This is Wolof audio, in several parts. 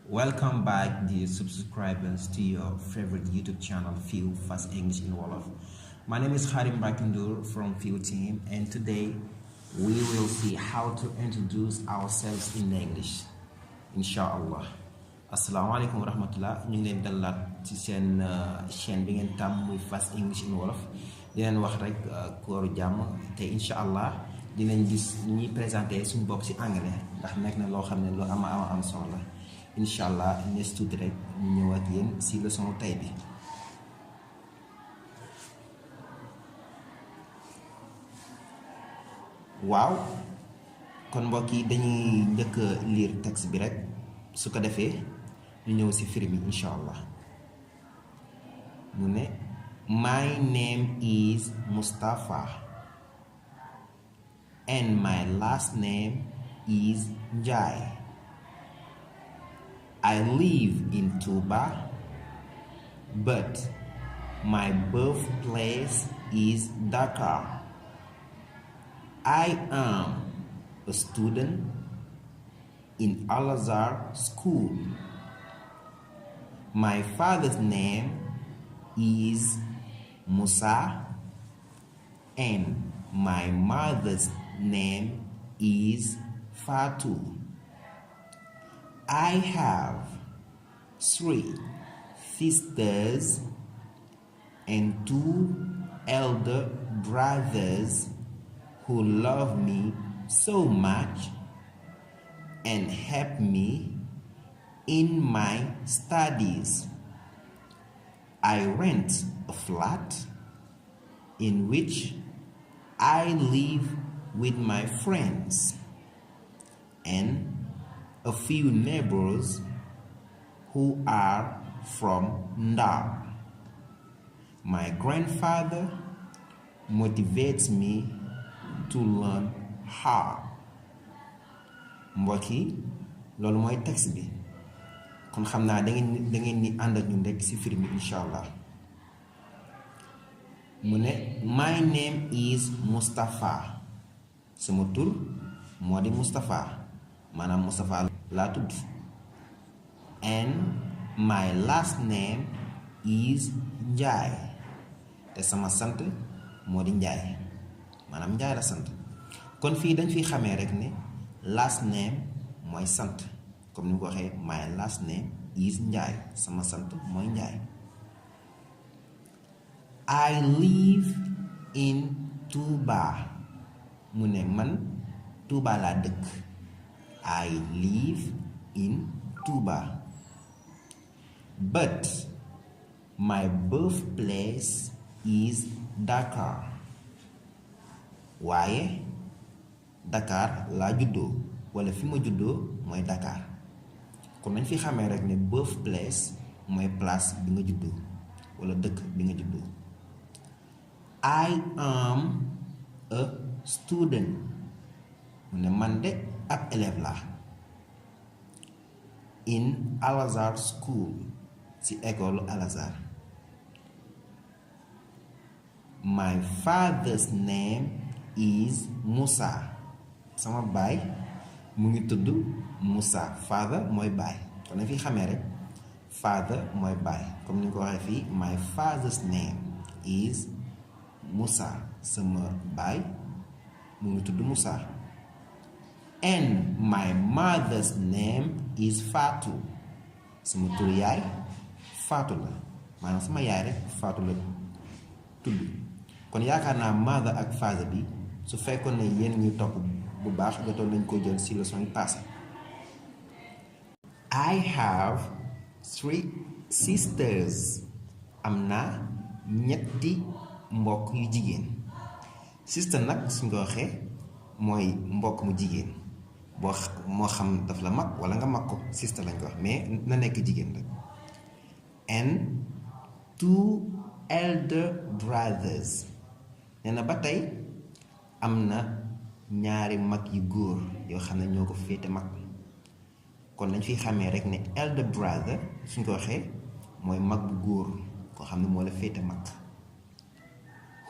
Welcome back, dear subscribers, to your favorite YouTube channel, Feel Fast English in Wolof. My name is Harim Bakindur from Feel Team, and today we will see how to introduce ourselves in English. Inshallah. Assalamualaikum warahmatullah. Ñu ngi leen dalaat ci seen chaîne bi ngeen tàmm muy Fast English in Wolof. Di leen wax rek kooru jàmm te inshallah dinañ gis ni ñuy présenté suñu bopp ci anglais ndax nekk na loo xam ne lu am solo la. Inshallah nees tuuti rek ñu ñëw ak yéen ci leçon tey bi. waaw kon mbokk yi dañuy njëkk a lire texte bi rek su ko defee ñu ñëw ci firi bi inshallah. mu ne my name is Mustafa and my last name is Njai. I live in Tuba, but my birthplace is Dakar. I am a student in Al-Azhar School. My father's name is Musa and my mother's name is Fatu. I have 3 sisters and 2 elder brothers who love me so much and help me in my studies. I rent a flat in which I live with my friends and a few neighbors who are from Ndar. My grandfather motivates me to learn hard. mbokk yi loolu mooy texte bi kon xam naa da ngeen ni ànd ak ñun rek ci firi mi inshallah. mu ne my name is Mustafa. sama tur moo di Mustafa maanaam Mustafa laa tudd. and my last name is Njai. te sama sant moo di Njai maanaam Njai la sant. kon fii dañ fiy xamee rek ne last name mooy sant comme ni mu ko waxee my last name is Njai sama sant mooy Njai. I live in Tuba. mu ne man Tuba laa dëkk. I live in Tuba. But my birthplace is Dakar. waaye Dakar laa juddoo wala fi ma juddoo mooy Dakar. kon nañ fi xamee rek ne birthplace mooy place bi nga juddoo wala dëkk bi nga juddoo. I am a student. mu ne man de ab élève laa. in Al-Azhar School. ci école Al-Azhar. My father's name is Musa. sama baay mu ngi tudd Musa. father mooy baay kon na fi xamee rek father mooy baay comme ni nga ko waxee fii my father's name is Musa. sama baay mu ngi tudd Musa. and my mother's name is Fatu. sama tur yaay Fatu la maanaam sama yaay rek Fatu la tudd. kon yaakaar naa mother ak father bi su fekkoon ne yéen ñuy topp bu baax jotoon nañ ko jël ci leçon yi passé. I have 3 sisters. am naa ñetti mbokk yu jigéen. sister nag suñ ko waxee mooy mbokk mu jigéen boo moo xam daf la mag wala nga mag ko sister lañ ko wax mais na nekk jigéen rek. and 2 elder brothers. nee na ba tey am na ñaari mag yu góor yoo xam ne ñoo ko féete mag. kon lañ fi xamee rek ne elder brother suñ ko waxee mooy mag bu góor koo xam ne moo la féete mag.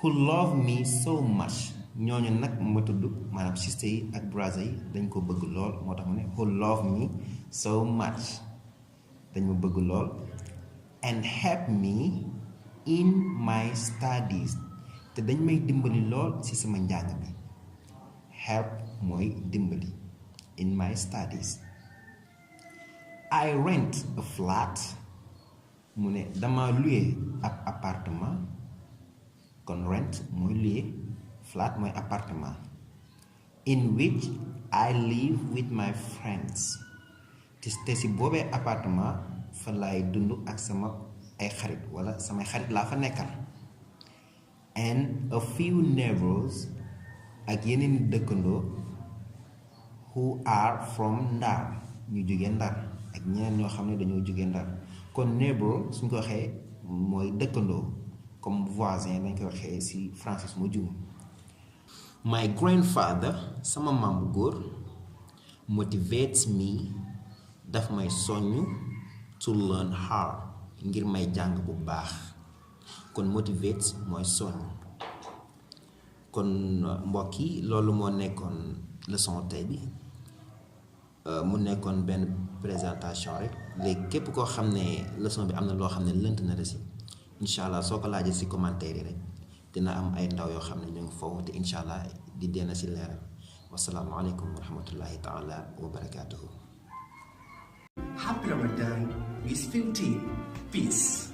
who love me so much. ñooñu nag ma tudd maanaam sister yi ak brother yi dañ ko bëgg lool moo tax mu ne who love me so much dañ ma bëgg lool and help me in my studies te dañ may dimbali lool ci sama njàng bi. Help mooy dimbali in my studies. I rent a flat mu ne dama louer ab appartement kon rent mooy louer flat mooy appartement in which I live with my friends te si boobee appartement fa laay dund ak sama ay xarit wala samay xarit laa fa nekkal and a few neighbors ak yeneen dëkkandoo who are from Ndar ñu jóge Ndar ak ñeneen ñoo xam ne dañoo jóge Ndar kon neighbor suñ ko waxee mooy dëkkandoo comme voisin lañ ko waxee ci français mu jum. My grandfather sama maam bu góor motivates me daf may soññ to learn hard ngir may jàng bu baax kon motivates mooy soññ. kon mbokk yi loolu moo nekkoon leçon tey bi mu nekkoon benn présentation rek léegi képp koo xam ne leçon bi am na loo xam ne lënt na la si incha allah soo ko laajee si commentaire yi rek dina am ay ndaw yoo xam ne ñu ngi foofu te incha allah di dena si leeral wasalaamualeykum wa rahmatullahi taala wa barakaatuhu. Happy Ramadan with Film Team. Peace.